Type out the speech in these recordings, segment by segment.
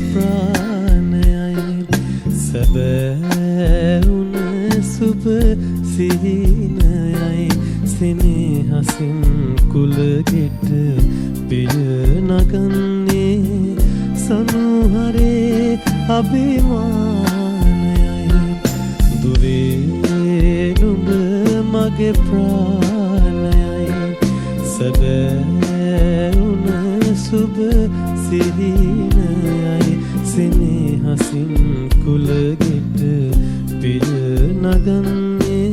ප්‍රාණයයි සැබෑවුන සුබ සිහිනයයි සෙනෙහසින් කුලගෙට පිය නගන්නේ සනුහරේ අභිමානයයි දුවේ නුඹ මගේ ප්‍රාණයයි සැබෑවුන සුබ සිහිනයයි සෙනෙහසින් කුලගෙට පිය නගන්නේ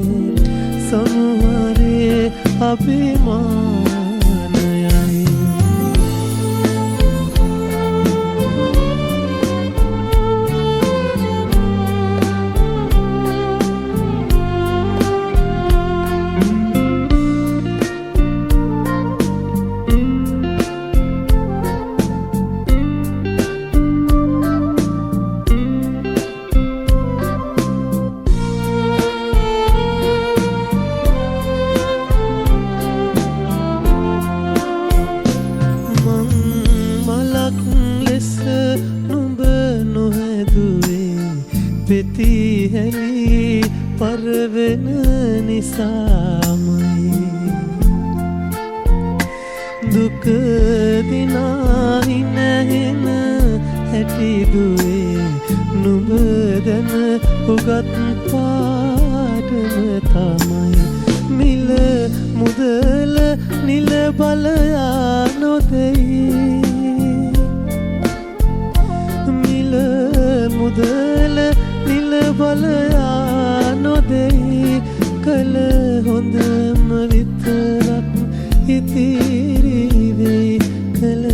සනුහරේ අභිමානයයි පෙතිහැලි පරවෙන නිසාමයි දුක දිනාහි නැහෙන හැටිදුවේ නුඹ දැන උගත් පාඩම තමයි මිල මුදල නිල බලයා නොදෙයි මිල මුදල නිල බලයා නොදෙයි කල හොඳම විතරක් ඉතිරි වෙයි කල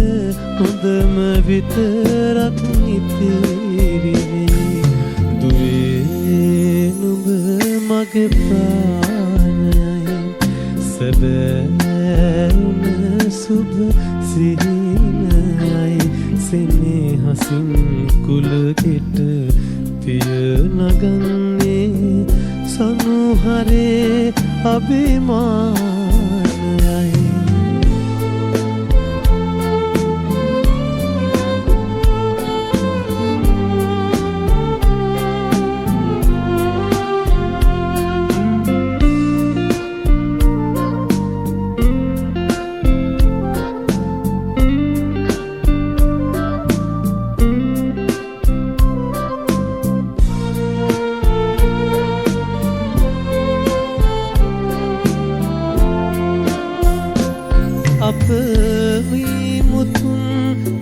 හොඳම විතරක් ඉතිරි වෙයි දුවේ නුඹ මගේ ප්‍රාණයයි සැබෑවුන සුබ සිහිනයයි සෙනෙහසින් කුලගෙට පිය නගන්නේ සනුහරේ අභිමානයයි මුතුන්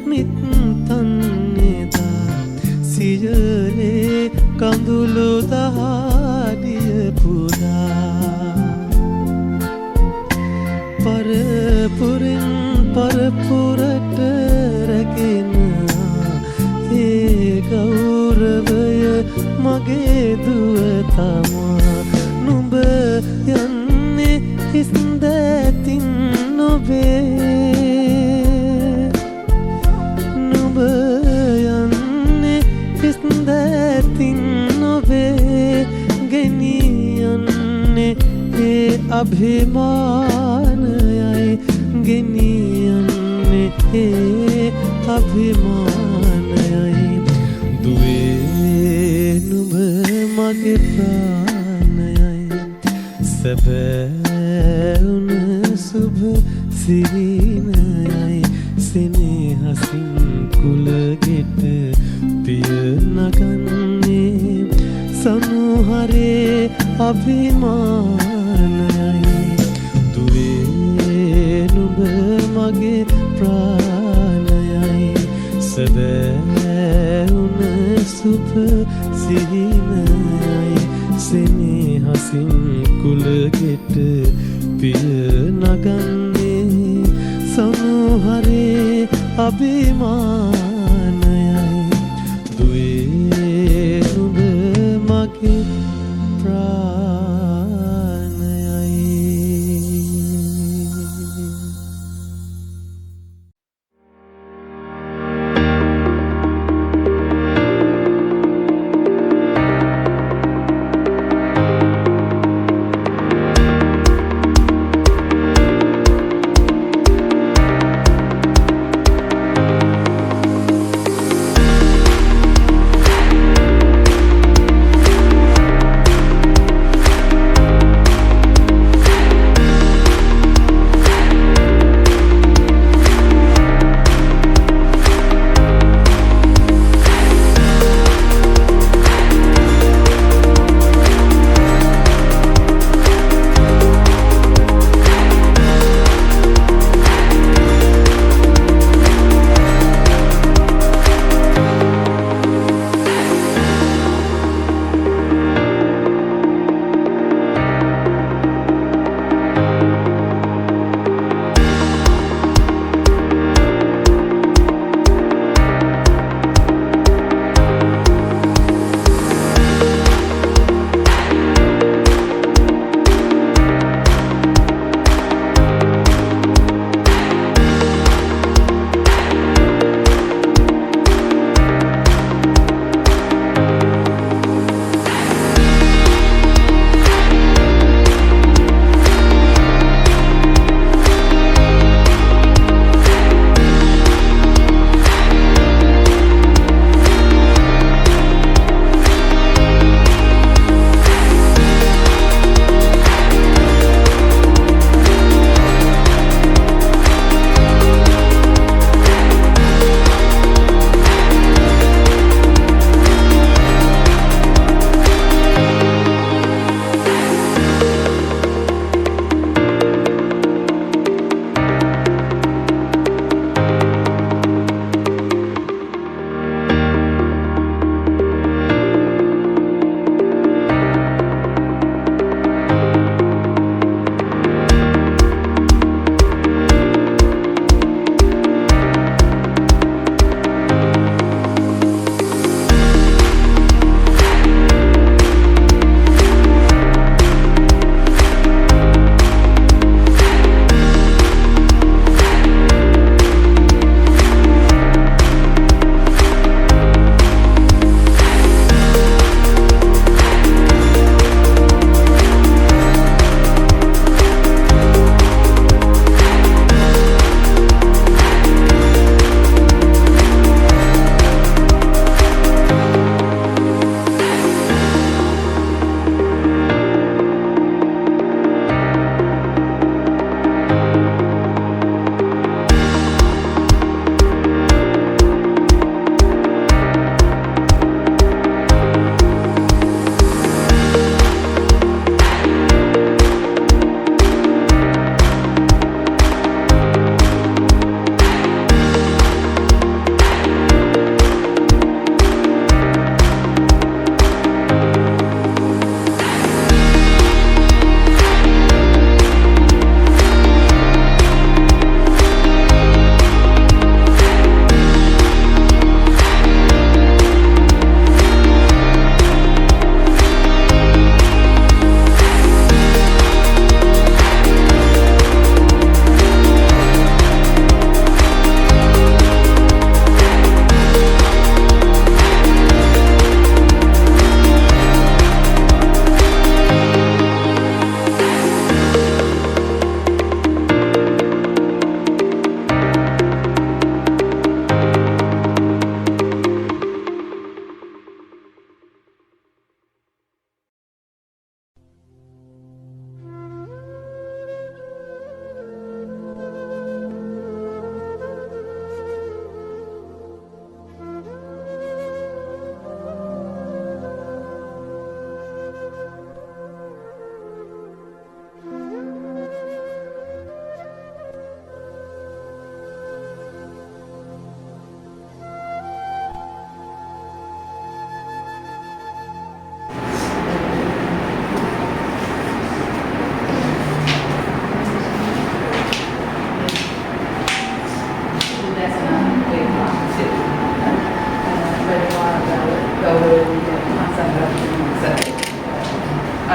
මිත්තන්නේදා සියලේ කඳුළු දහඩිය පුරා පරපුරෙන් පරපුරට රැගෙන ඒ ගෞරවය මගේ දුව තමා නුඹ යන්නේ හිස්දැතින් නුඹ යන්නේ හිස්දැතින් නොවේ ගෙනියන්නේ ඒ අභිමානයයි ගෙනියන්නේ ඒ අභිමානයයි දුවේ නුඹ මගේ ප්‍රාණයයි සැබෑවුන සුබ සිහිනයයි සෙනෙහසින් කුලගෙට පිය නගන්නේ සනුහරේ අභිමානයයි දුවේ නුඹ මගේ ප්‍රාණයයි සැබෑවුන සුබ සිහිනයයි සෙනෙහසින් කුලගෙට පිය නගන්නේ සනුහරේ අභිමානයයි දුවේ නුඹ මගේ ප්‍රාණයයි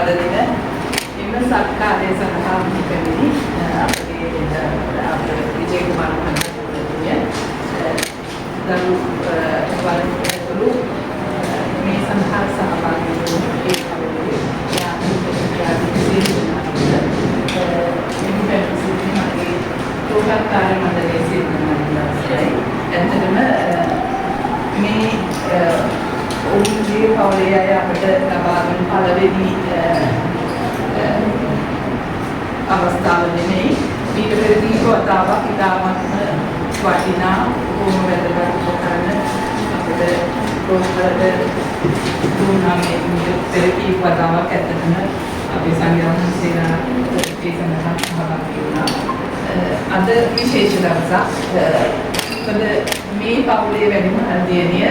අද දින එම සත්කාරය සඳහා පිළිපැමිණි අපේ විජේ කුමාර මහත්මයා දරු වලතුළු මේ සඳහා සහභාගී වූ ඒ කවුරුයි කාර්ය මණ්ඩලයේ සිටිනවායි. එතනම මේ ඔවුන්ගේ පවුලේ අය අපට ලබා දුන් පළවෙනි අවස්ථාව නෙමෙයි. ඊට පෙර දීප වතාවක් ඉතාමත්ම වටිනා කොහොම වැදගත් උපකරණ අපිට රෝහලට දුන්නා මේ පෙර කීප වතාවක් ඇත්තටම අපේ සංඝයා වහන්සේලා ඒ සඳහා සහභාගී වුණා. අද විශේෂ දවසක්. මේ පවුලේ වැඩිම දියණිය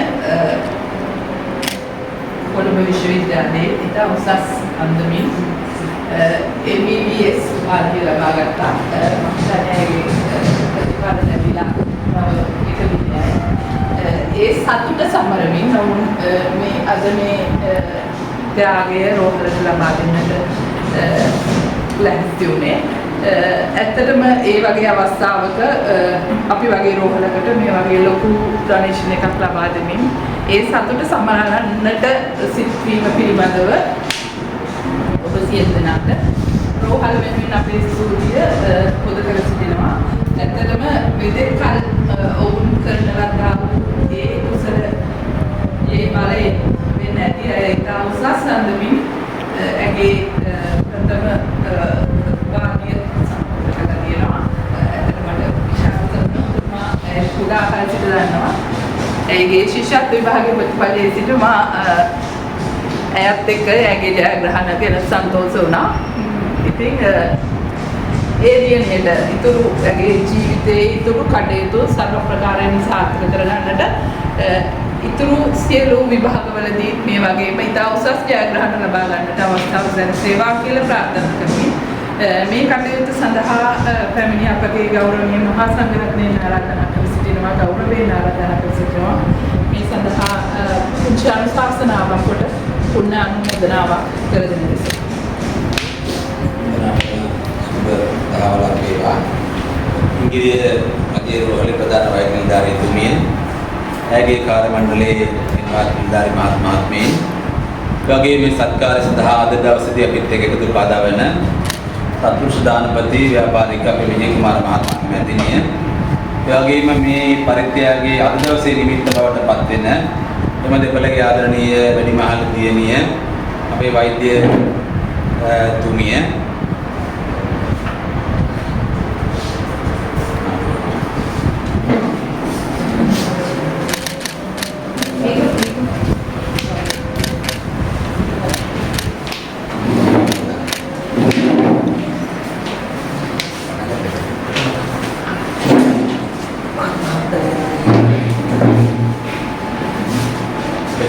කොළඹ විශ්වවිද්‍යාලයේ ඉතා උසස් අන්දමින් MBBS උපාධිය ලබා ගත්තා. මම හිතන්නේ ප්‍රතිඵල ලැබිලා එක විදියයි. ඒ සතුට සමරමින් ඔවුන් මේ අද මේ ත්‍යාගය රෝහලට ලබා දෙන්නට ලැහැත්ති වුණේ. ඇත්තටම ඒ වගේ අවස්ථාවක අපි වගේ රෝහලකට මේ වගේ ලොකු ඩොනේෂන් එකක් ලබා දෙමින් ඒ සතුට සමරන්නට සිත්වීම පිළිබඳව ඔබ සියලු දෙනාට රෝහල වෙනුවෙන් අපේ ස්තුතිය පොද කර සිටිනවා. ඇත්තටම මෙතෙක්කල් ඔවුන් කරන ලද්දා ඒ කුසල ඒ බලය වෙන්නේ නැති අය ඉතා උසස් අන්දමින් ඇගේ ප්‍රථම වාග්ය සම්පූර්ණ කරලා තියෙනවා. ඇත්තට මට විශාල කරනවා කුඩා කාලේ සිට දන්නවා. ඇයගේ ශිෂ්‍යත්ව විභාගයේ ප්‍රතිඵලයේ සිට මා ඇයත් එක්ක ඇගේ ජයග්‍රහණ ගැන සන්තෝෂ වුණා. ඉතින් ඒ දිනේට ඊතුරු ඇගේ ජීවිතයේ ඊතුරු කටයුතු සර්ව ප්‍රකාරයෙන් සාර්ථක කරගන්නට ඊතුරු සියලු විභාගවලදී මේ වගේම ඉතා උසස් ජයග්‍රහණ ලබා ගන්නට අවස්ථාව සැලසේවා කියලා ප්‍රාර්ථනා කරමි. මේ කටයුතු සඳහා පැමිණි අපගේ ගෞරවනීය මහා සංඝරත්නයේ ආරාධනා කර සිටිනවා ගෞරවයෙන් ආරාධනා කර සිටිනවා මේ සඳහා පුංචි අනුශාසනාවක් කොට පුණ්‍ය අනුමೋದනාවක් කර දෙන ලෙස. දහවලක් වේවා. ඉංග්‍රීසි මධ්‍ය රෝහලේ ප්‍රධාන වෛද්‍ය නිලධාරීතුමිය ඇගේ කාර්ය මණ්ඩලයේ ඉන්වත් නිලධාරී මහත්මයාත්මීන් වගේ මේ සත්කාරය සඳහා අද දවසේදී අපිත් එක්ක එකතු පාදා වෙන සත්පුරුෂ දානපති ව්‍යාපාරික අපේ විජේ කුමාර මහත්මයා මැදිනිය ඒ වගේම මේ පරිත්‍යාගයේ අද දවසේ නිමිත්ත බවට පත් වෙන එම දෙපළගේ ආදරණීය වැඩිමහල් දියණිය අපේ වෛද්‍ය තුමිය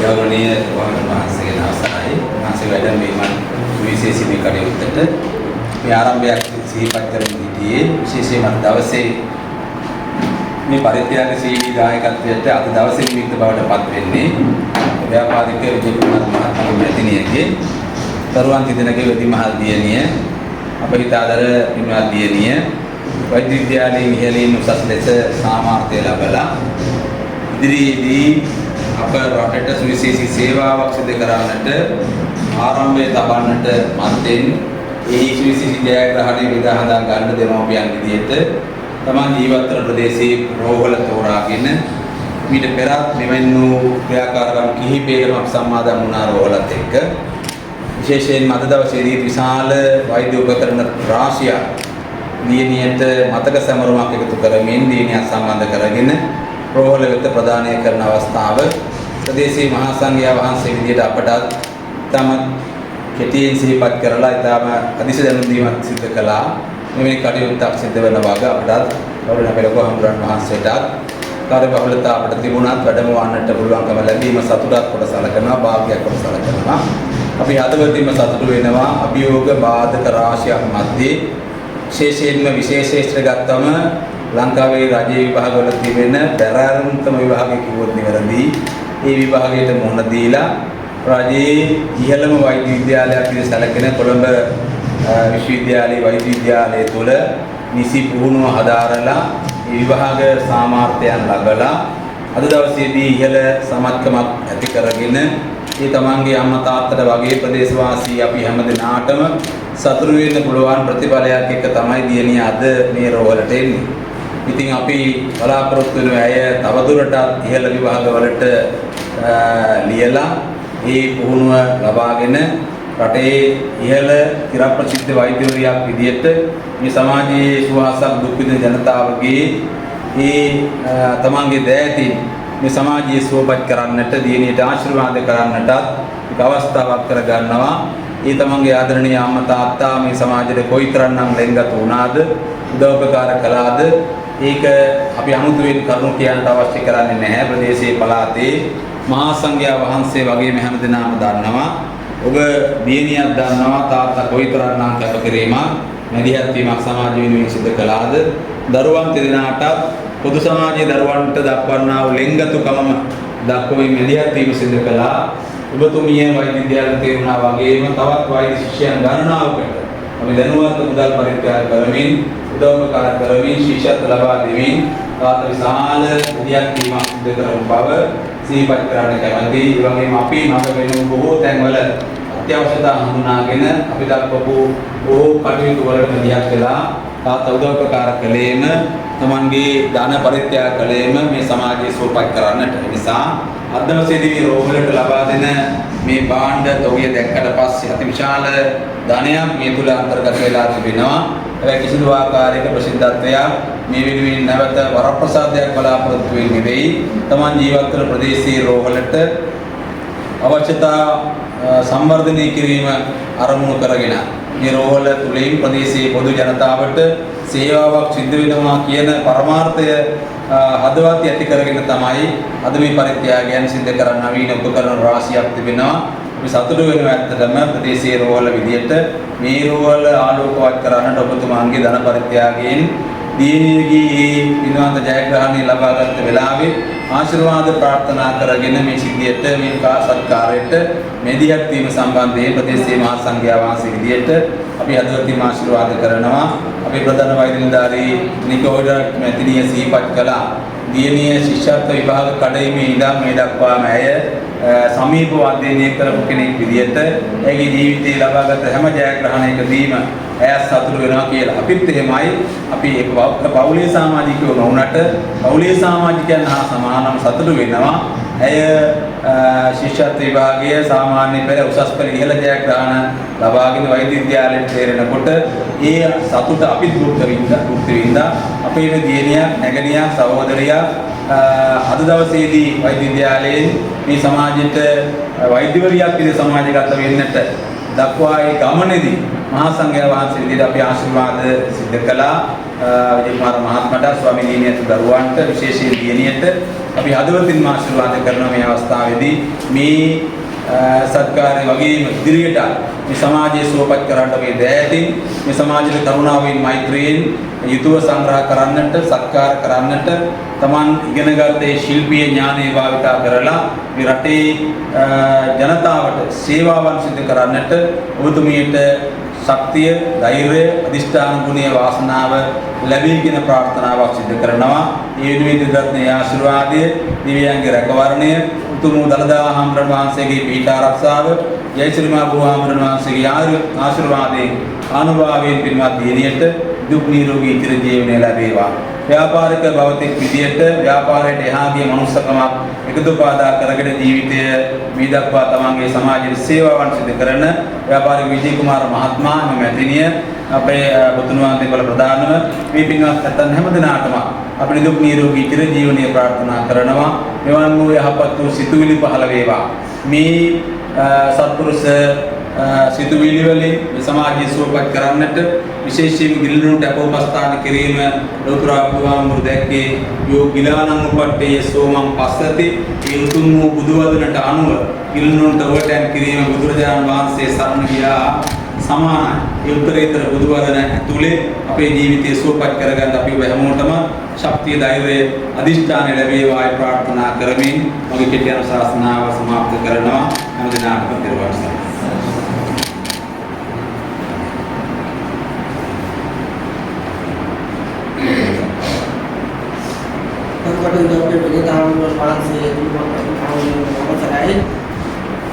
ගෞරවනීය වහන්සේගේ අවසරයි මහසි වැඩම මේ විශේෂී මේ කටයුත්තට මේ ආරම්භයක් සිහිපත් කරමින් සිටියේ විශේෂයෙන්ම අද දවසේ මේ පරිත්‍යාග සීලී දායකත්වයට අද දවසේ නිමිත්ත බවට පත් වෙන්නේ ව්‍යාපාරික විජේ කුමාර මහත්මයා මැතිණියගේ දරුවන් තිදෙනගේ වැඩිමහල් දියණිය අපහිතාදර පින්වත් දියණිය වෛද්‍ය විද්‍යාලයේ ඉහළින් උසස් ලෙස සාමාර්ථය ලැබලා ඉදිරියේදී අප රටට සුවිශේෂී සේවාවක් සිදු කරන්නට ආරම්භය තබන්නට මත්තෙන් ඒ සුවිශේෂී ජයග්‍රහණය විදා හදා ගන්න දෙමව්පියන් විදිහට තමන් ජීවත් වන ප්‍රදේශයේ රෝහල තෝරාගෙන මීට පෙරත් මෙවැනි වූ ක්‍රියාකාරකම් කිහිපයකම අප සම්මාදම් වුණා රෝහලත් එක්ක විශේෂයෙන් අද දවසේදී විශාල වෛද්‍ය උපකරණ රාශියක් දියණියට මතක සැමරුමක් එකතු කරමින් දියණිය සම්බන්ධ කරගෙන රෝහල වෙත ප්‍රදානය කරන අවස්ථාව ප්‍රදේශීය මහා සංඝයා වහන්සේ විදියට අපට තම කෙටියෙන් සිහිපත් කරලා ඊටම අදිශ දැනුම් දීමක් සිදු කළා. මේ කටයුත්තක් සිදු වෙන වග අපට ගෞරවනීය පෙරක හඳුරන වහන්සේට කාර්යබහුලතාව අපට තිබුණත් වැඩම වන්නට පුළුවන්කම ලැබීම සතුටක් කොට සැලකනවා වාග්යක් කොට සැලකනවා. අපි හදවතින්ම සතුටු වෙනවා අභියෝග බාධක රාශියක් මැද්දේ විශේෂයෙන්ම විශේෂේෂ්ත්‍ර ගත්තම ලංකාවේ රාජ්‍ය විභාගවල තිබෙන බැරෑරුම්කම විභාගය කිව්වොත් නිවැරදි. ඒ විභාගයට මුහුණ දීලා රජයේ ඉහළම වෛද්‍ය විද්‍යාලයක් විදිහට සැලකෙන කොළඹ විශ්වවිද්‍යාලයේ වෛද්‍ය විද්‍යාලය තුළ නිසි පුහුණුව හදාරලා විභාග සාමාර්ථයන් ලබලා අද දවසේදී ඉහළ සමත්කමක් ඇති කරගෙන ඒ තමන්ගේ අම්මා තාත්තට වගේ ප්‍රදේශවාසී අපි හැමදෙනාටම සතුටු වෙන්න පුළුවන් ප්‍රතිඵලයක් එක තමයි දියණිය අද මේ රෝහලට එන්නේ. ඉතින් අපි බලාපොරොත්තු වෙන අය තවදුරටත් ඉහළ විභාගවලට ලියලා ඒ පුහුණුව ලබාගෙන රටේ ඉහළ චිරප්‍රසිද්ධ වෛද්‍යවරියක් විදියට මේ සමාජයේ සුවහසක් දුක් විඳින ජනතාවගේ ඒ තමන්ගේ දෑතින් මේ සමාජයේ සුවපත් කරන්නට දියණියට ආශිර්වාද කරන්නටත් එක අවස්ථාවක් කර ගන්නවා. ඒ තමන්ගේ ආදරණීය අම්මා තාත්තා මේ සමාජයට කොයිතරම්නම් ලෙන්ගත වුණාද උදව්පකාර කළාද ඒක අපි අමුතුවෙන් කරුණු කියන්නට අවශ්‍ය කරන්නේ නැහැ. ප්‍රදේශයේ පළාතේ මහා සංඝයා වහන්සේ වගේම හැමදෙනාම දන්නවා. ඔබ දියණියක් දන්නවා තාත්තා කොයිතරම්නම් කැපකිරීමක් මැදිහත් වීමක් සමාජ වෙනුවෙන් සිදු කළාද. දරුවන් දෙදෙනාට පොදු සමාජයේ දරුවන්ට දක්වන්නා වූ ලෙන්ගතුකමම දක්වමින් මැදිහත් වීම සිදු කළා. ඔබතුමිය වෛද්‍ය විද්‍යාලයේ තේරුණා වගේම තවත් වෛද්‍ය ශිෂ්‍යයන් ගණනාවකට අපි දැනුවත් මුදල් පරිත්‍යාග කරමින් උදව්පකාර කරමින් ශිෂ්‍යත්ව ලබා දෙමින් තාත විශාල විද්‍යාත්මක වීමක් සිදු කරන බව සිහිපත් කරන්න කැමැතියි. ඒ වගේම අපි මඟ වෙන බොහෝ තැන්වල අත්‍යවශ්‍යතා හඳුනාගෙන අපි දක්වපු බොහෝ කටයුතු වලට මැදිහත් වෙලා තාත උදව්පකාර කළේම තමන්ගේ දාන පරිත්‍යාග කළේම මේ සමාජය සුවපත් කරන්නට. ඒ නිසා අද දවසේදී මේ රෝහලට ලබා දෙන මේ භාණ්ඩ තොගය දැක්කට පස්සේ අතිවිශාල ධනයක් මේ තුල අන්තර්ගත වෙලා තිබෙනවා. ඒ කිසිදු ආකාරයක ප්‍රසිද්ධත්වයක් මේ වෙනුවෙන් නැවත වරප්‍රසාදයක් බලාපොරොත්තු වෙන්නේ නෙවෙයි. තමන් ජීවත් වන ප්‍රදේශයේ රෝහලට අවශ්‍යතා සංවර්ධනය කිරීම අරමුණු කරගෙන මේ රෝහල තුලින් ප්‍රදේශයේ පොදු ජනතාවට සේවාවක් සිදු වෙනවා කියන පරමාර්ථය හදවත් ඇති කරගෙන තමයි අද මේ පරිත්‍යාගයන් සිදු කරන නවීන උපකරණ රාශියක් තිබෙනවා. අපි සතුටු වෙනවා ඇත්තටම ප්‍රදේශයේ රෝහල විදියට මේ රෝහල ආලෝකවත් කරන්නට ඔබතුමාගේ ධන පරිත්‍යාගයෙන් දියණියගේ විනෝද ජයග්‍රහණය ලබාගත් වෙලාවේ ආශිර්වාද ප්‍රාර්ථනා කරගෙන මේ සිද්ධියට මේ සත්කාරයට මෙදිහත් වීම සම්බන්ධයෙන් ප්‍රදේශීය මහා සංඝයා වහන්සේ විදියට අපි හදවතින් ආශිර්වාද කරනවා. අපි ප්‍රධාන වෛද්‍ය නිලධාරී නිකෝඩර් මැතිණිය සිහිපත් කළා. දියණිය ශිෂ්‍යත්ව විභාග කඩයිමේ ඉඳන් මේ දක්වාම ඇය සමීපව අධ්‍යයනය කරපු කෙනෙක් විදියට ඇගේ ජීවිතේ ලබාගත් හැම ජයග්‍රහණයකදීම ඇය සතුටු වෙනවා කියලා. අපිත් එහෙමයි. අපි ඒක පෞලීය සමාජිකයෝ නොවුනට පෞලීය සමාජිකයන් හා සමානව සතුටු වෙනවා. ඇය ශිෂ්‍යත්ව විභාගයේ සාමාන්‍ය පෙළ උසස් පෙළ ඉහළ ජයග්‍රහණ ලබාගෙන වෛද්‍ය විද්‍යාලයට තේරෙනකොට ඒ සතුට අපිත් භුක්ති විඳා අපේ දියණියක් නැගණියක් සහෝදරියක් අද දවසේදී වෛද්‍ය විද්‍යාලයෙන් මේ සමාජයට වෛද්‍යවරියක් විදිහට සමාජගත වෙන්නට දක්වා ඒ ගමනේදී මහා සංඝයා වහන්සේ විදිහට අපි ආශිර්වාද සිදු කළා. විජේ කුමාර මහත්මයාට ස්වාමීන් වහන්සේට දරුවන්ට විශේෂයෙන් දියණියට අපි හදවතින්ම ආශිර්වාද කරන මේ අවස්ථාවේදී මේ සත්කාරය වගේම ඉදිරියට මේ සමාජයේ සුවපත් කරන්නට මේ දෑතින් මේ සමාජයේ කරුණාවෙන් මෛත්‍රියෙන් යුතුව සංග්‍රහ කරන්නට සත්කාර කරන්නට තමන් ඉගෙනගත් ඒ ශිල්පීය ඥානය භාවිතා කරලා මේ රටේ ජනතාවට සේවාවන් සිදු කරන්නට ඔබතුමියට ශක්තිය, ධෛර්යය, අධිෂ්ඨාන ගුණය වාසනාව ලැබී කියන ප්‍රාර්ථනාවක් සිදු කරනවා. ඒ වෙනුවෙන් දෙදත්නේ ආශිර්වාදය, දිව්‍යයන්ගේ රැකවරණය, උතුම් දලදා හාමුදුරන් වහන්සේගේ පීඨ ආරක්ෂාව, ජයශ්‍රී මහ බුදුහාමුදුරන් වහන්සේගේ ආශිර්වාදයෙන් ආනුභාවයෙන් පින්වත් දියණියට දුක් නිරෝගී චිර ජීවනය ලැබේවා. ව්‍යාපාරික භෞතික විදියට ව්‍යාපාරයට එහා ගිය මනුස්සකමක් එකතු පාදා කරගෙන ජීවිතය මේ දක්වා තමන්ගේ සමාජයේ සේවාවන් සිදු කරන ව්‍යාපාරික විජේ කුමාර මහත්මයා මැතිණිය අපේ බුදුන් වහන්සේ වල ප්‍රධානම මේ පින්වත් නැතන් හැමදෙනාටම අපි දුක් නිරෝගී චිර ජීවනය ප්‍රාර්ථනා කරනවා. මෙවන් වූ යහපත් වූ සිතුවිලි පහළ වේවා. මේ සත්පුරුෂ සිතුවිලි වලින් සමාජය සුවපත් කරන්නට විශේෂයෙන් ගිලනුන්ට අපෝපස්ථාන කිරීම ලෝතර බුදුහාමුදුරු දැක්කේ යෝ ගිලානං උපට්ඨේ සෝමං පස්සති ඒ උතුම් වූ බුදුවදනට අනුව ගිලනුන්ට වටයන් කිරීම බුදුරජාණන් වහන්සේ සරණ ගියා සමානයි. ඒ උත්තරීතර බුදු වදන ඇතුලේ අපේ ජීවිතය සුවපත් කරගන්න අපි හැමෝටම ශක්තිය ධෛර්යය අධිෂ්ඨානය ලැබේවායි ප්‍රාර්ථනා කරමින් මගේ කෙටි අනුශාසනාව සමාප්ත කරනවා. හැම දිනකටම පෙරවස්. Kemudian juga bagi tahun berbalansi tahun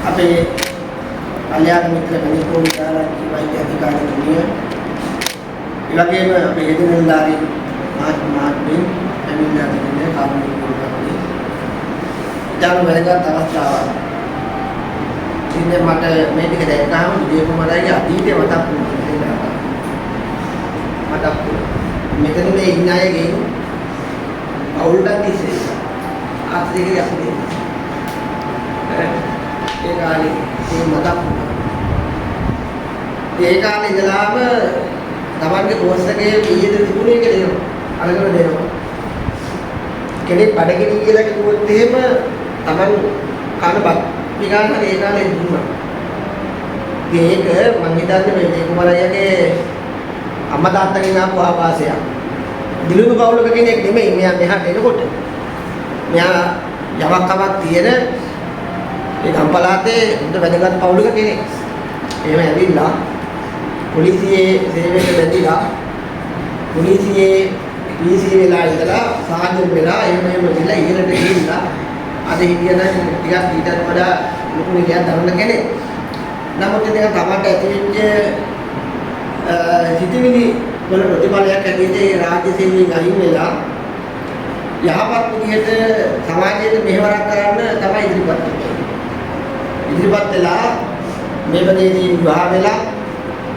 apa alian mitra kami pun cara kita अधिकार dunia. Ilagay apa itu dari mat bin kami dari dunia kami berbagai. Jangan mereka tawas tawa. Ini mata medik ada tahu dia pemadai adi dia mata pun mata pun. Medan ini inaya gini. उल्टा तीसरे आज देखिए अपने एक आली एक मता एक आली जलाब तमाम के कोर्स के ये तो पूरे के दे अलग अलग दे रहा केले पढ़े के लिए लगे वो तेम तमाम खान बात पिघाल ना एक आली दूर एक मंगिता ने भेजे कुमार ये के अम्मा दांता के नाम वो आवाज़ है දිලුණු පවුලක කෙනෙක් නෙමෙයි මෙයා මෙහාට එනකොට මෙයා යමක් කමක් තියෙන ඒ ගම්පලාතේ හොඳ වැදගත් පවුලක කෙනෙක්. එහෙම ඇවිල්ලා පොලිසියේ සේවයට බැඳිලා පොලිසියේ පීසී වෙලා ඉඳලා සාජන් වෙලා එහෙම ගිහලා ඉහළට ගිහිල්ලා අද හිටියනම් ටිකක් ඊටත් වඩා ලොකු නිලයක් දරන කෙනෙක්. නමුත් ඒක තමන්ට ඇතිවෙච්ච සිතිවිලි වල ප්‍රතිඵලයක් ඇටියෙ රාජ්‍ය සේවයෙන් අහිමි වෙලා යහපත් විදියට සමාජයට මෙහෙවරක් කරන්න තමයි ඉදිරිපත් වෙන්නේ. ඉදිරිපත් වෙලා මේ ප්‍රදේශයේ විවාහ වෙලා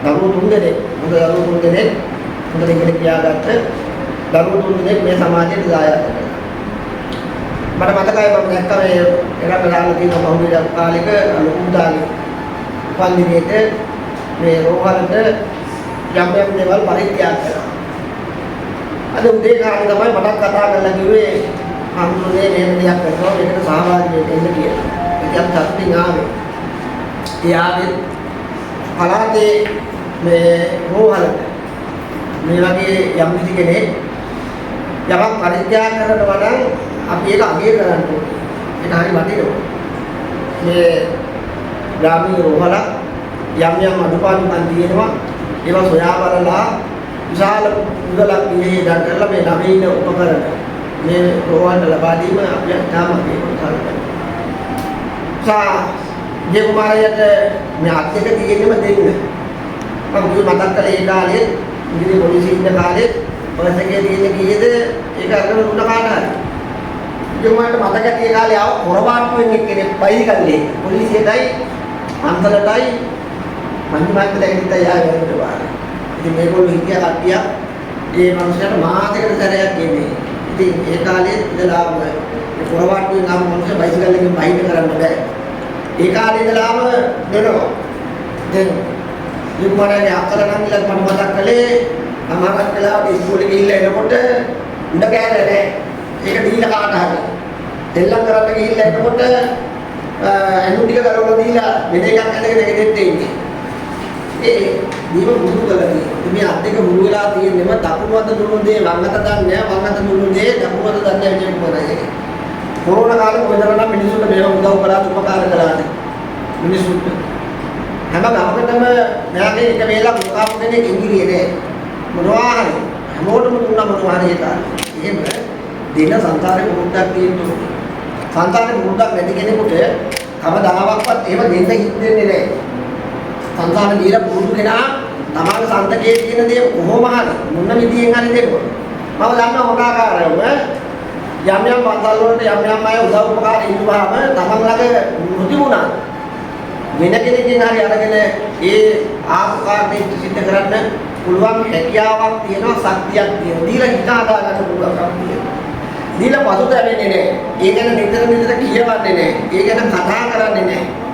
දරුවෝ 3 දෙනෙක් හොඳ දරුවෝ 3 දෙනෙක් හොඳ ඉගෙන ගියාගත්ත දරුවෝ 3 දෙනෙක් මේ සමාජයට දායාද කරනවා. මට මතකයි මම දැක්ක මේ එරට දාලා තියෙන බහුවිධ කාලික ලොකු දාලේ පන්දිරේට මේ රෝහලට යම් යම් දේවල් පරිත්‍යාග කරනවා. අද උදේ කාලේ තමයි මට කතා කරලා කිව්වේ හම්දුනේ මෙහෙම දෙයක් කරනවා මේකට සහභාගී වෙන්න කියලා. ඒකත් සතුටින් ආවේ. ඒ ආවේ පළාතේ මේ රෝහලට මේ වගේ යම් කිසි කෙනෙක් යමක් පරිත්‍යාග කරනවා නම් අපි ඒක අගය කරන්න ඕනේ. ඒක හරි වටිනවා. මේ ග්‍රාමීය රෝහල යම් යම් අඩුපාඩුකම් තියෙනවා. ඒවා සොයා බලලා විශාල මුදලක් මේ දන් කරලා මේ නවීන උපකරණ මේ රෝහලට ලබා දීම අපි තාම මේ කරන්නේ. මේ කුමාරයාට මේ අත්‍යක තියෙන්නම දෙන්න. මම මතක් කළේ ඒ කාලේ ඉංග්‍රීසි පොලිසිය ඉන්න කාලේ පොලිසියේ තියෙන කීයද ඒක අරගෙන උඩ කාටහරි. ඒ කුමාරට මතක ඒ කාලේ ආව කොරවාට්ටුවෙන් එක්කෙනෙක් බයි කල්ලේ පොලිසියටයි අන්තලටයි මන්දිමත් දෙකින්ද යාවෙන්න බෑ. ඉතින් මේගොල්ලෝ හිටියා කට්ටිය ඒ මනුස්සයාට මාසයකට සැරයක් එන්නේ. ඉතින් ඒ කාලේ ඉඳලාම මේ පොරවට්ටුවෙන් ආපු මනුස්සය බයිසිකල් එකෙන් බයිට කරන්න බෑ. ඒ කාලේ ඉඳලාම දෙනවා. දැන් යුක්මරගේ අක්කරනම් ඉලක් මම මතක් කළේ අමාරක් වෙලාවට ඉස්කෝලේ ගිහිල්ලා එනකොට උඩ කෑල්ල නෑ. ඒක දීලා කාට හරි. දෙල්ලම් කරන්න ගිහිල්ලා එනකොට ඇනු ටික කරවලා දීලා වෙන එකක් අරගෙන ගෙදෙට්ට ඉන්නේ. ඒ දීව බුදු කලදී මේ අද්දක මුළු වෙලා තියෙන්නම දකුණුවද දුන්නු දේ වංගත දන්නේ නැහැ වංගත දුන්නු දේ දකුණුවද දන්නේ නැහැ කියන්නේ කොරෝනා කාලේ කොහෙතරම් මිනිස්සුන්ට මේව උදව් කළාද උපකාර කළාද මිනිස්සුන්ට හැම ගමකටම මෙයාගේ එක වේලක් මුකාපු කෙනෙක් ඉංග්‍රීසියේ නෑ මොනවා හරි හැමෝටම දුන්නා මොනවා හරි ඒක එහෙම දෙන සංසාරේ මුරුද්දක් තියෙනවා සංසාරේ මුරුද්දක් නැති කෙනෙකුට කවදාවත් එහෙම දෙන්න හිතෙන්නේ නෑ සංසාරේ දීලා පුරුදු කෙනා තමන්ගේ සන්තකයේ තියෙන දේ කොහොම හරි මොන විදියෙන් හරි දෙන්න. මම දන්නවා මොකාකාරයම යම් යම් පන්සල් වලට යම් යම් අය උදව් උපකාර ඉල්ලුවාම තමන් ළඟ මුතිමුණා. වෙන කෙනෙක්ගෙන් හරි අරගෙන ඒ ආකාරයෙන් සිද්ධ කරන්න පුළුවන් හැකියාවක් තියෙනවා ශක්තියක් තියෙනවා. දීලා හිතා ගන්න පුළුවන්කම තියෙනවා. දීලා පසුතැවෙන්නේ නැහැ. ඒ ගැන නිතර නිතර කියවන්නේ නැහැ. ඒ ගැන කතා කරන්නේ නැහැ.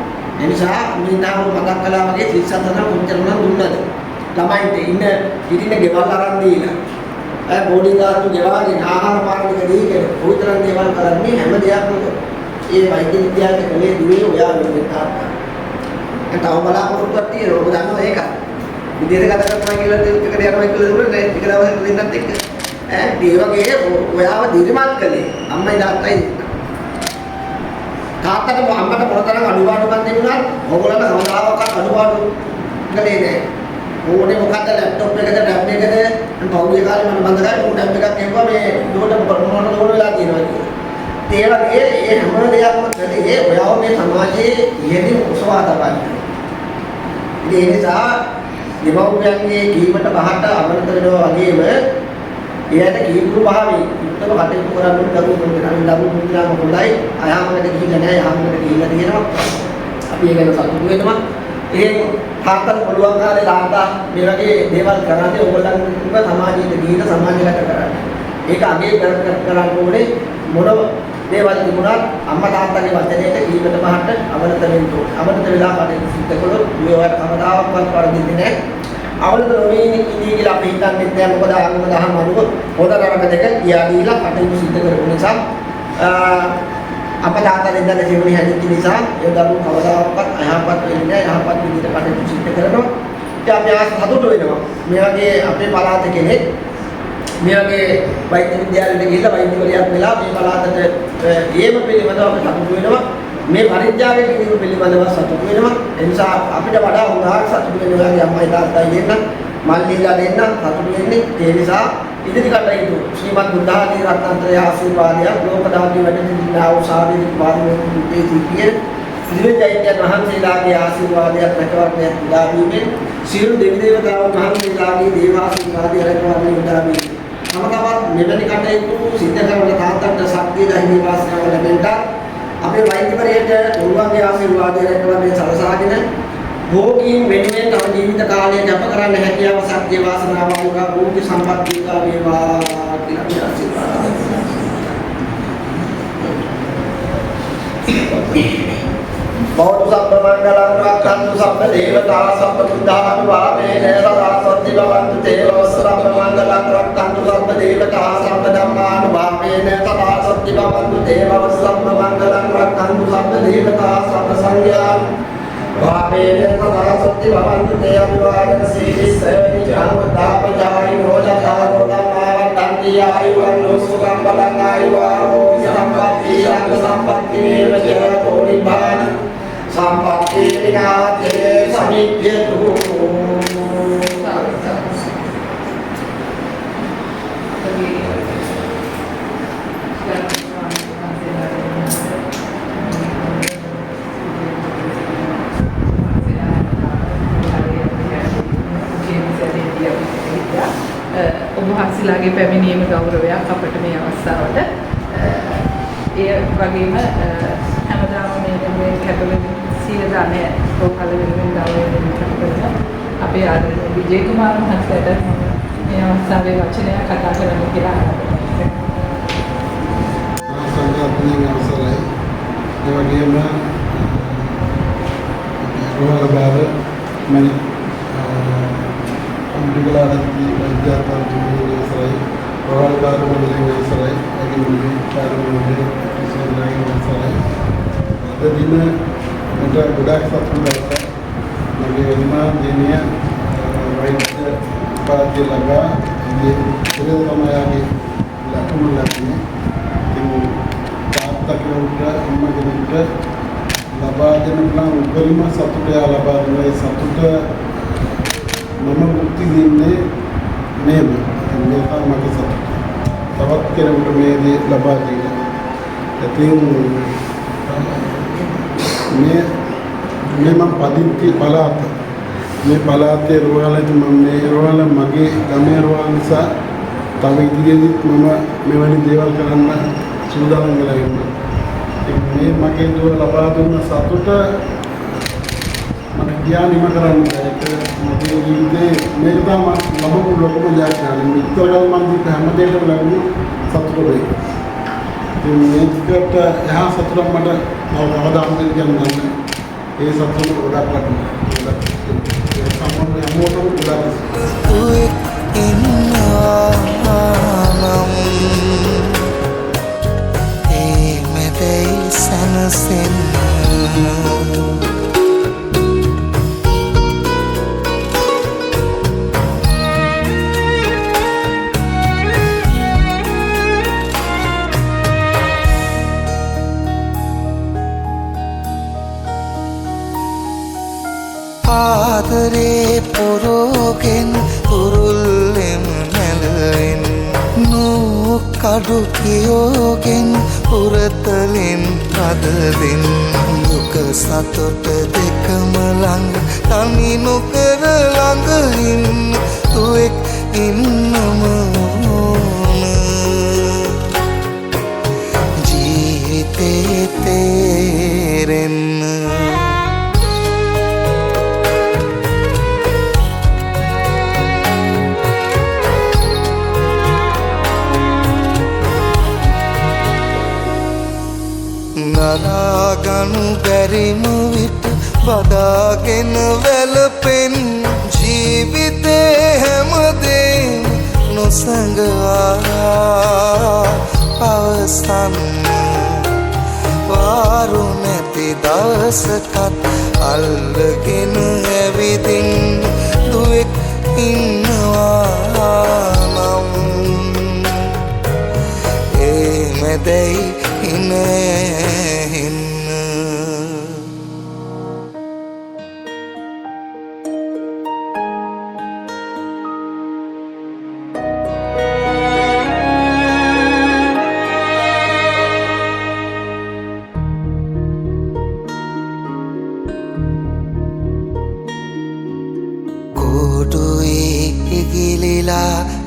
එනිසා මිනිහාම මතක් කළා වගේ 37 උන්තරණ දුන්නද ළමයින්ට ඉන්න ඉතින් ගෙවල් අරන් දීලා අය බෝඩින් ගාතු ගෙවාගෙන ආහාර පාන ටික දීගෙන උතරන් දේවල් කරන්නේ හැම දෙයක්ම ඒ වෛද්‍ය විද්‍යාවේ කලේ දුවේ ඔයා වෙන්න තාත්තා. තව බලාපොරොත්තුවක් තියෙනවා ඔබ දන්නවා ඒක. විදේශ ගත කරනවා කියලා දෙයක් එකට යනවා කියලා දුන්නා ටික දවසක් දෙන්නත් එක්ක ඒ වගේ ඔයාව දිරිමත් කළේ අම්මයි තාත්තයි තාත්තට අම්මට මොනතරම් අඩුපාඩුකම් තිබුණා ඕගොල්ලන්ට සමහරවල්ක අඩුපාඩු කළේ නෑ ඕනේ මොකද්ද ලැප්ටොප් එකද ටැබ් එකද පෞද්ගලික කාලේ මම බඳගන්න ඕන ටැබ් එකක් එක්කම මේ දුවට මොනවද ඕන වෙලා තියෙනවා කියලා ඒ වගේ ඒ හැම දෙයක්ම කළේ ඔයාව මේ සමාජයේ ඉහළින් උසවා තබන්න ඉතින් ඒ නිසා දෙමව්පියන්ගේ කීමට පහට අවනත වෙනවා වගේම එයාට කීකුරු භාවයේ උත්තර කටයුතු කරන්න දරුවෝ දුන්නාම හොඳයි අයාමකට ගිහිල්ලා නැහැ යාමකට ගිහිල්ලා තියෙනවා අපි ඒක ගැන සතුටු වෙනවා එහෙන් තාත්තට පුළුවන් කාලේ තාත්තා මේ වගේ දේවල් කරන්නේ ඕගොල්ලන්ව සමාජයට දීලා සමාජයට කරන්නේ ඒක අගේ කරන්න ඕනේ මොන දේවල් තිබුණත් අම්මා තාත්තගේ වචනයට කීමට පහට අවනත වෙන්න ඕනේ අවනත වෙලා කටයුතු සිද්ධ කළොත් මේවට කවදාවත් වරදින්නේ නැහැ අවුලද නොවේ ඉන්නේ කියලා අපි හිතන්නේ නැහැ මොකද ආගම දහම අනුව හොද නරක දෙක කියා දීලා කටයුතු සිද්ධ කරපු නිසා අපේ තාත්තා දෙන්නා ජීවණي හැදිච්ච නිසා ඒ දරුවෝ කවදාවත් අයහපත් වෙන්නේ නැහැ යහපත් විදිහට කටයුතු සිද්ධ කරනවා ඉතින් අපි ආස සතුටු වෙනවා මේ වගේ අපේ පළාත කෙනෙක් මේ වගේ වෛද්‍ය විද්‍යාලයට ගිහිල්ලා වෛද්‍යවරියක් වෙලා මේ පළාතට ඒම පිළිබඳව අපි සතුටු වෙනවා මේ පරිත්‍යාගයේ කිරීම පිළිබඳව සතුටු වෙනවා ඒ නිසා අපිට වඩා උදාහරණ සතුටු වෙනවා අම්මයි තාත්තයි දෙන්න මල්ලිලා දෙන්න සතුටු වෙන්නේ ඒ නිසා ඉදිරි කටයුතු ශ්‍රීමත් බුද්ධාදී රත්නත්‍රය ආශිර්වාදය ලෝකදාදී වැඩිදිනා වූ ශාරීරික පාරිමේ සිටියේ දිව්‍යජයයන් වහන්සේලාගේ ආශිර්වාදයක් රැකවරණයක් උදා වීමෙන් සියලු දෙවි දේවතාවුන් වහන්සේලාගේ දේවාශිර්වාදය රැකවරණය උදා වීමෙන් තම මෙවැනි කටයුතු සිද්ධ කරන තාත්තන්ට ශක්තිය දහිමේ වාසනාව ලැබෙන්නට අපේ වෛද්‍යවරයෙක් උන්වහන්ගේ ආශිර්වාදය රැකවරණය සලසාගෙන භෝගීන් වෙනුවෙන් තම ජීවිත කාලය ගත කරන්න හැකියාව ශක්තිය වාසනාව වූ භෝග සම්පත් දීලා වේවා කියලා ආශිර්වාද බෞද්ධ සම්බ මංගලං රක්ඛන්තු සම්බ දේවතා සම්බ බුද්ධානුභාවේන සදා සත්‍ති භවන්තු තේව සම්බ මංගලං රක්ඛන්තු සම්බ දේවතා සම්බ ධම්මානුභාවේන සදා සත්‍ති භවන්තු තේව සම්බ මංගලං රක්ඛන්තු සම්බ දේවතා සම්බ සංඝයාන් භාවේන සදා සත්‍ති භවන්තු තේ අභිවාදන සීලිස්ස නිජාවතාපජායි රෝජතා රෝධමාවත්තන්ති ආයුවන්නෝ සුඛං බලං ආයුවාරෝ සම්පත්ති අංග සම්පත්ති නේව ජයතෝ නිබ්බාන සම්පත්ති විනාතේ සමිච්ඡතු ඔබ වහන්සේලාගේ පැමිණීම ගෞරවයක් අපට මේ අවස්ථාවට ඒ වගේම හැමදාම මේ කැපවෙන සීල දානය රෝහල වෙනුවෙන් ගෞරවයෙන් කරන අපේ ආදරණීය විජේ කුමාර මහත්තයාට මේ අවස්ථාවේ වචනය කතා කරන්න කියලා සංඝාත්මක අවසරයි ඒ වගේම රෝහල බාර මම අම්බිගලාදී විද්‍යාත්මක අවසරයි රෝහල බාර මොළේ අවසරයි ඒකේ මුලින් කාර්යයේ ඉස්සරහට අවසරයි අද දින මට ගොඩාක් සතුටුයි මගේ වෙනම දිනය වෛද්‍ය උපාධිය ලබා ඉන්නේ තමයි ලකුණු ලැබුණේ තාත්තගෙනුට අම්මගෙනුට ලබා දෙන පුළුවන් උපරිම සතුට ලබා දෙන ඒ සතුට මම මුක්ති දෙන්නේ මේක තමයි මගේ සතුට. තවත් කෙනෙකුට මේ දේ ලබා දෙන්න. ඉතින් මේ මම පදිංචි පළාත මේ පළාතේ රෝහලදී මම මේ රෝහල මගේ ගමේ රෝහල නිසා තව ඉදිරියේදීත් මම මෙවැනි දේවල් කරන්න සූදානම් වෙලා ඉන්නවා. මේ මගේ දුර ලබා දුන්න සතුට මම කියන්නම කරන්නේ ඒක මගේ ජීවිතේ මේක තමයි ලබපු ලොකුම ජයග්‍රහණය. මෙච්චරකල් මම දීප හැම දෙයකම ලැබුණු සතුට වෙයි. මේකට එහා සතුටක් මට අවදානම් දෙන්න ඒ සතුට ගොඩක් වටිනවා. ඒක සම්පූර්ණ හැමෝටම ගොඩක් ආදරේ පොරෝගෙන් උරුල්ලෙම නැලෙන් කඩු කියෝගෙන් පුරතලෙන් පදවෙන් දුක සතුට දෙකම ළඟ තනි නොකර ළඟින් තුෙක් ඉන්නම ඕන ජීවිතේ තේරෙන්න ගනු බැරිම විට බදාගෙන වැළපෙන් ජීවිතේ හැමදේම නොසඟවා අවසන් වාරු නැති දවසකත් අල්ලගෙන ඇවිදින් දුවෙක් ඉන්නවා නම් ඒ මැදයි ඉන්න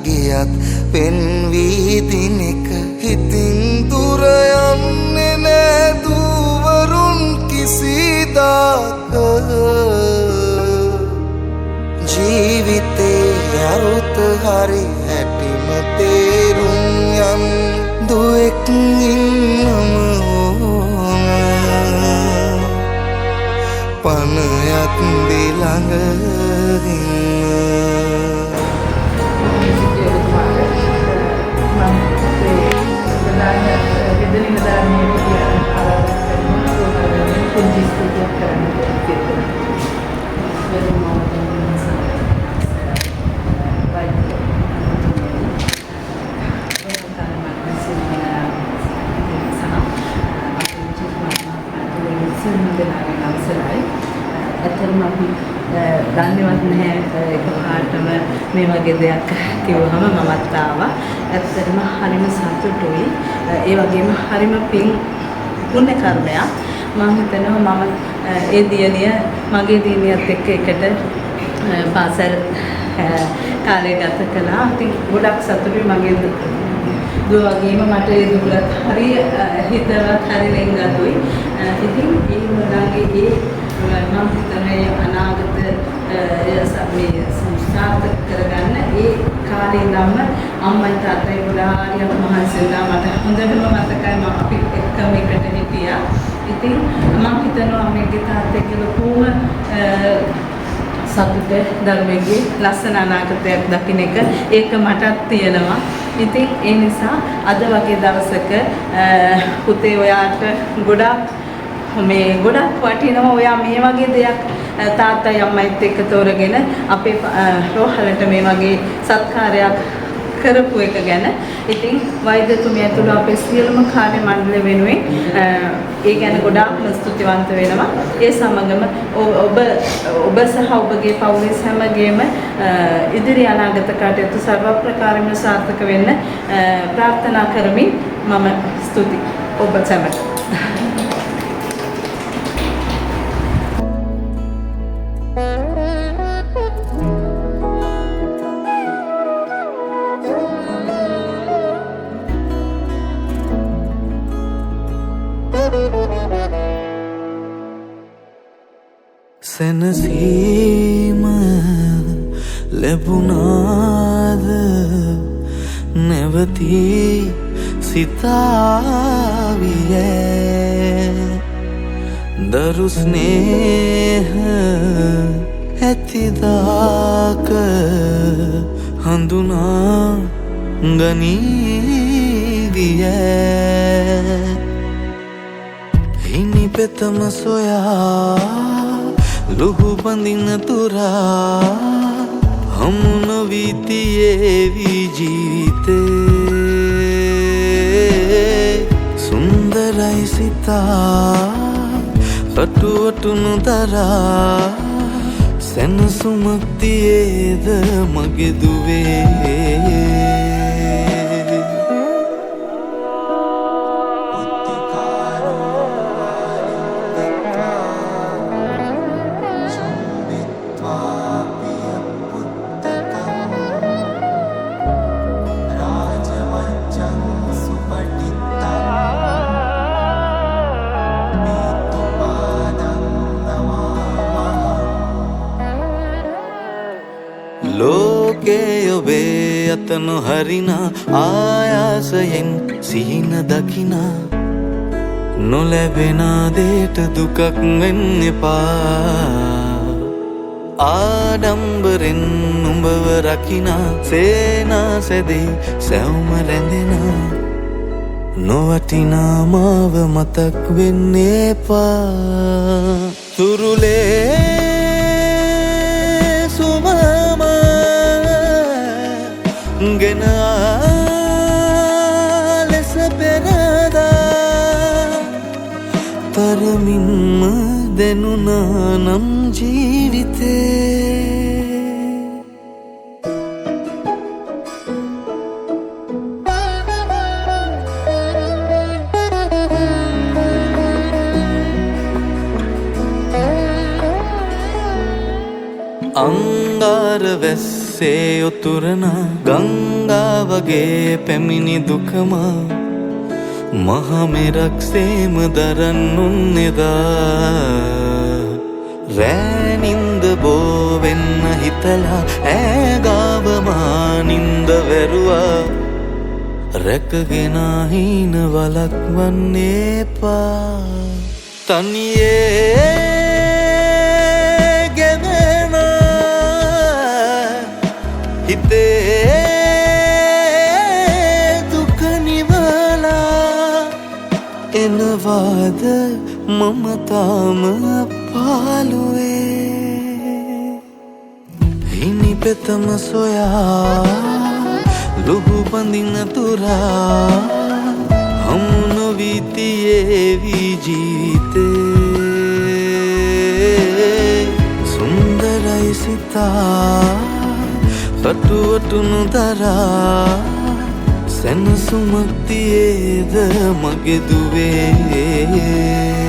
ගියත් පෙන් වී දිනක හිතින් දුර යන්නේ නෑ දුවරුන් කිසිදාක ජීවිතේ අරුත හරි හැටිම තේරුම් යන් දුවෙක් ඉන්නම ඕන පනයක් දිළඟ දන්නේවත් නැහැ එකපාරටම මේ වගේ දෙයක් කිව්වම මමත් ආවා. ඇත්තටම හරිම සතුටුයි. ඒ වගේම හරිම පුණ්‍ය කර්මයක්. මම හිතනවා මම ඒ දියණිය මගේ දියණියත් එක්ක එකට පාසල් කාලය ගත කළා. ඉතින් ගොඩක් සතුටුයි මගේ දුව වගේම මට ඒ දුරත් හරි හිතවත් හරි ලෙන්ගතුයි. ඉතින් ඒ මොනවාගේ මම හිතන්නේ අනාගත මේ සංස්ථාපක කරගන්න ඒ කාලේ ඉඳන්ම අම්මයි තාත්තයි ගොඩාරියක් මහන්සිලා මට හොඳටම මතකයි මම අපි එක්කම එකට හිටියා. ඉතින් මම හිතනවා මේකේ තාත්තගේ ලොකුම සතුට ධර්මයේ ලස්සන අනාගතයක් දකින්න එක ඒක මටත් තියෙනවා. ඉතින් ඒ නිසා අද වගේ දවසක පුතේ ඔයාට ගොඩක් වටිනවා ඔයා මේ වගේ දෙයක් තාත්තයි අම්මයිත් එක්ක තෝරගෙන අපේ රෝහලට මේ වගේ සත්කාරයක් කරපු එක ගැන. ඉතින් වෛද්‍යතුමිය ඇතුළු අපේ සියලුම කාර්ය මණ්ඩලය වෙනුවෙන් ඒ ගැන ගොඩාක්ම ස්තුතිවන්ත වෙනවා. ඒ සමගම ඔබ සහ ඔබගේ පවුලේ හැමගේම ඉදිරි අනාගත කටයුතු සර්ව ප්‍රකාරයෙන්ම සාර්ථක වෙන්න ප්‍රාර්ථනා කරමින් මම ස්තුති ඔබ සැමට. සැනසීම ලැබුණාද නැවතී සිතාවිය දරු ස්නේහ ඇතිදාක හඳුනා ගනීවිය හිනි පෙතම සොයා ලුහු බඳින තුරා හමුන වීතියේවි ජීවිතේ සුන්දරයි සිතා කටුවටු නොදරා සැනසුමක් තියේද මගේ දුවේ ලෝකේ ඔබේ අත නොහරිනා ආයාසයෙන් සිහින දකිනා නොලැබෙන දේට දුකක් වෙන්න එපා ආඩම්බරෙන් උඹව රකිනා සේනාසැදේ සැවුම රැඳෙනා නොවටිනා මාව මතක් වෙන්න එපා තුරුලේ ගෙන ලෙස පෙරදා තරමින්ම දෙනුනා නම් ජීවිතේ අංගාර වැස්සේ උතුරනා ගංගා වගේ පැමිණි දුකමා මහමෙරක් සේම දරන්නුන් එදා රෑනින්ද බෝවෙන්න හිතලා ඇගාවමා නින්ද වැරුවා රැකගෙන හීන වලක් වන්නේ එපා තනියේ හිතේ දුක නිවලා එනවාද මම තාම පාළුවේ හිනි පෙතම සොයා ලුහු බඳින තුරා හමු නොවී තියේවි ජීවිතේ සුන්දරයි සිතා පටුවටුණු දරා සැනසුමක් තියේද මගේ දුවේ